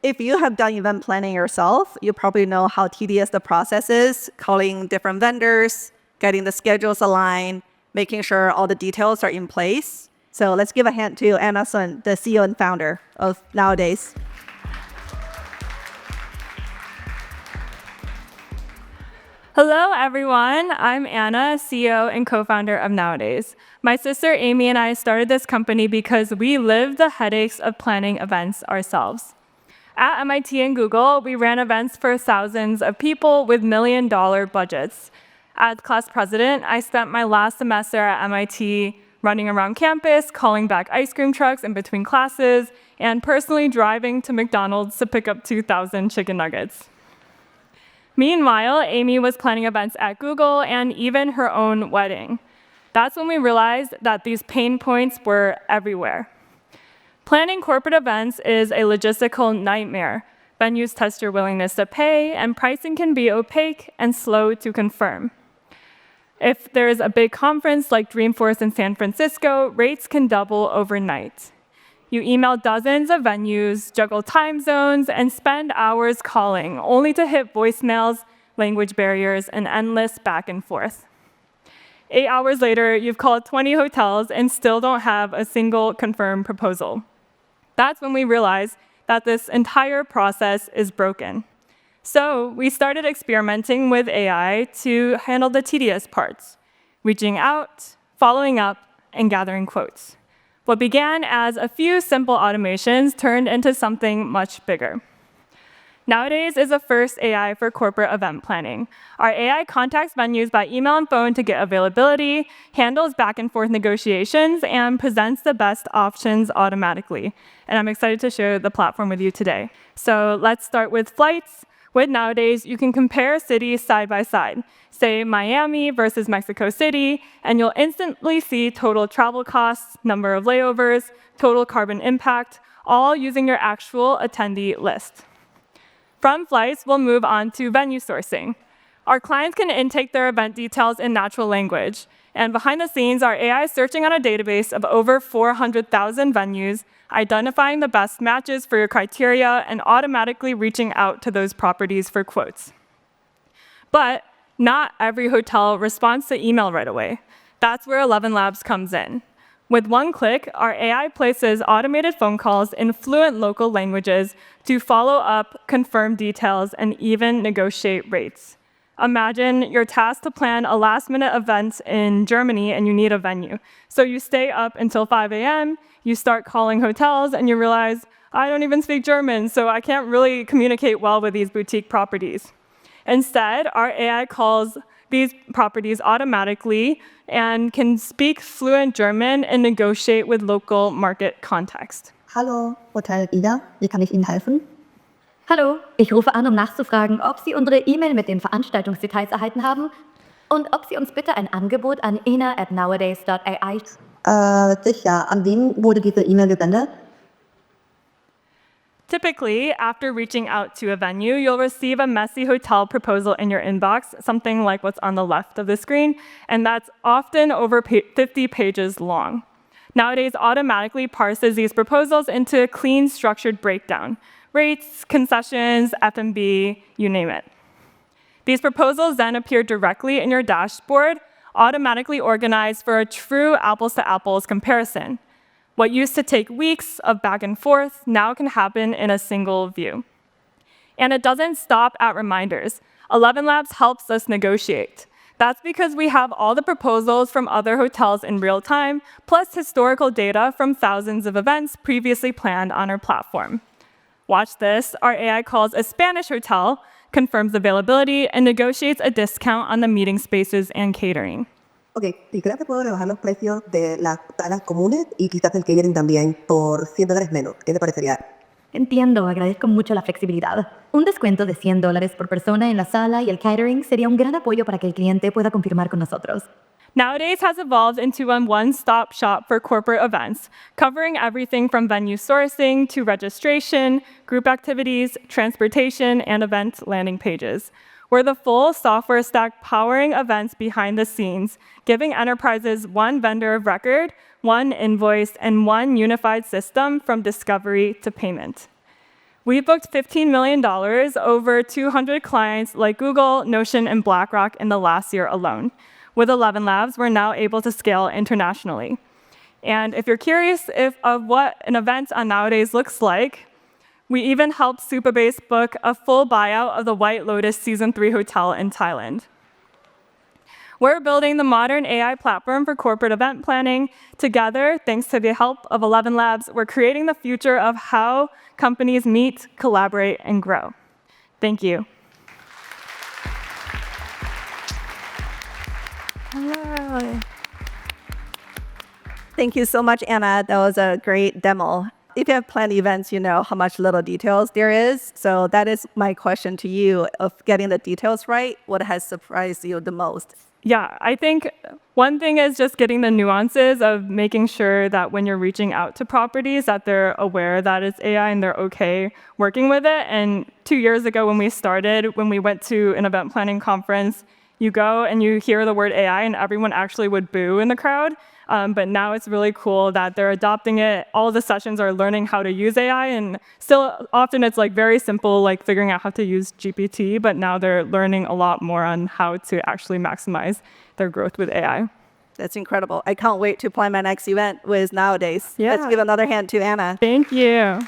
if you have done event planning yourself, you probably know how tedious the process is, calling different vendors, getting the schedules aligned, making sure all the details are in place. So let's give a hand to Anna Sun, the CEO and founder of Nowadays. Hello, everyone. I'm Anna, CEO and co-founder of Nowadays. My sister Amy and I started this company because we lived the headaches of planning events ourselves. At MIT and Google, we ran events for thousands of people with million-dollar budgets. As class president, I spent my last semester at MIT running around campus, calling back ice cream trucks in between classes, and personally driving to McDonald's to pick up 2,000 chicken nuggets. Meanwhile, Amy was planning events at Google and even her own wedding. That's when we realized that these pain points were everywhere. Planning corporate events is a logistical nightmare. Venues test your willingness to pay, and pricing can be opaque and slow to confirm. If there's a big conference like Dreamforce in San Francisco, rates can double overnight. You email dozens of venues, juggle time zones, and spend hours calling, only to hit voicemails, language barriers, and endless back and forth. 8 hours later, you've called 20 hotels and still don't have a single confirmed proposal. That's when we realized that this entire process is broken. So we started experimenting with AI to handle the tedious parts, reaching out, following up, and gathering quotes. What began as a few simple automations turned into something much bigger. Nowadays is the first AI for corporate event planning. Our AI contacts venues by email and phone to get availability, handles back and forth negotiations, and presents the best options automatically. And I'm excited to share the platform with you today. So let's start with flights. With Nowadays, you can compare cities side by side. Say Miami versus Mexico City, and you'll instantly see total travel costs, number of layovers, total carbon impact, all using your actual attendee list. From flights, we'll move on to venue sourcing. Our clients can intake their event details in natural language, and behind the scenes, our AI is searching on a database of over 400,000 venues, identifying the best matches for your criteria, and automatically reaching out to those properties for quotes. But not every hotel responds to email right away. That's where ElevenLabs comes in. With one click, our AI places automated phone calls in fluent local languages to follow up, confirm details, and even negotiate rates. Imagine you're tasked to plan a last-minute event in Germany and you need a venue. So you stay up until 5 a.m., you start calling hotels, and you realize, I don't even speak German, so I can't really communicate well with these boutique properties. Instead, our AI calls these properties automatically and can speak fluent German and negotiate with local market context. Hallo, Hotel Ida, wie kann ich Ihnen helfen? Hallo, ich rufe an, um nachzufragen, ob Sie unsere E-Mail mit den Veranstaltungsdetails erhalten haben und ob Sie uns bitte ein Angebot an ina@nowadays.ai. Sicher, an wen wurde diese E-Mail gesendet? Typically, after reaching out to a venue, you'll receive a messy hotel proposal in your inbox, something like what's on the left of the screen, and that's often over 50 pages long. Nowadays, automatically parses these proposals into a clean, structured breakdown. Rates, concessions, F&B, you name it. These proposals then appear directly in your dashboard, automatically organized for a true apples-to-apples comparison. What used to take weeks of back and forth now can happen in a single view. And it doesn't stop at reminders. ElevenLabs helps us negotiate. That's because we have all the proposals from other hotels in real time, plus historical data from thousands of events previously planned on our platform. Watch this. Our AI calls a Spanish hotel, confirms availability, and negotiates a discount on the meeting spaces and catering. Ok, y creo que puedo rebajar los precios de las salas comunes y quizás el catering también por $100 menos. ¿Qué te parecería? Entiendo, agradezco mucho la flexibilidad. Un descuento de $100 por persona en la sala y el catering sería un gran apoyo para que el cliente pueda confirmar con nosotros. Nowadays has evolved into a one-stop shop for corporate events, covering everything from venue sourcing to registration, group activities, transportation, and event landing pages. We're the full software stack powering events behind the scenes, giving enterprises one vendor of record, one invoice, and one unified system from discovery to payment. We booked $15 million over 200 clients like Google, Notion, and BlackRock in the last year alone. With ElevenLabs, we're now able to scale internationally. And if you're curious of what an event on Nowadays looks like, we even helped Superbase book a full buyout of the White Lotus Season 3 hotel in Thailand. We're building the modern AI platform for corporate event planning. Together, thanks to the help of ElevenLabs, we're creating the future of how companies meet, collaborate, and grow. Thank you. Hello. Thank you so much, Anna. That was a great demo. If you have planned events, you know how much little details there is. So that is my question to you of getting the details right. What has surprised you the most? Yeah, I think one thing is just getting the nuances of making sure that when you're reaching out to properties that they're aware that it's AI and they're okay working with it. And 2 years ago when we started, when we went to an event planning conference, you go and you hear the word AI and everyone actually would boo in the crowd. But now it's really cool that they're adopting it. All the sessions are learning how to use AI, and still often it's like very simple, like figuring out how to use GPT, but now they're learning a lot more on how to actually maximize their growth with AI. That's incredible. I can't wait to plan my next event with Nowadays. Yeah. Let's give another hand to Anna. Thank you.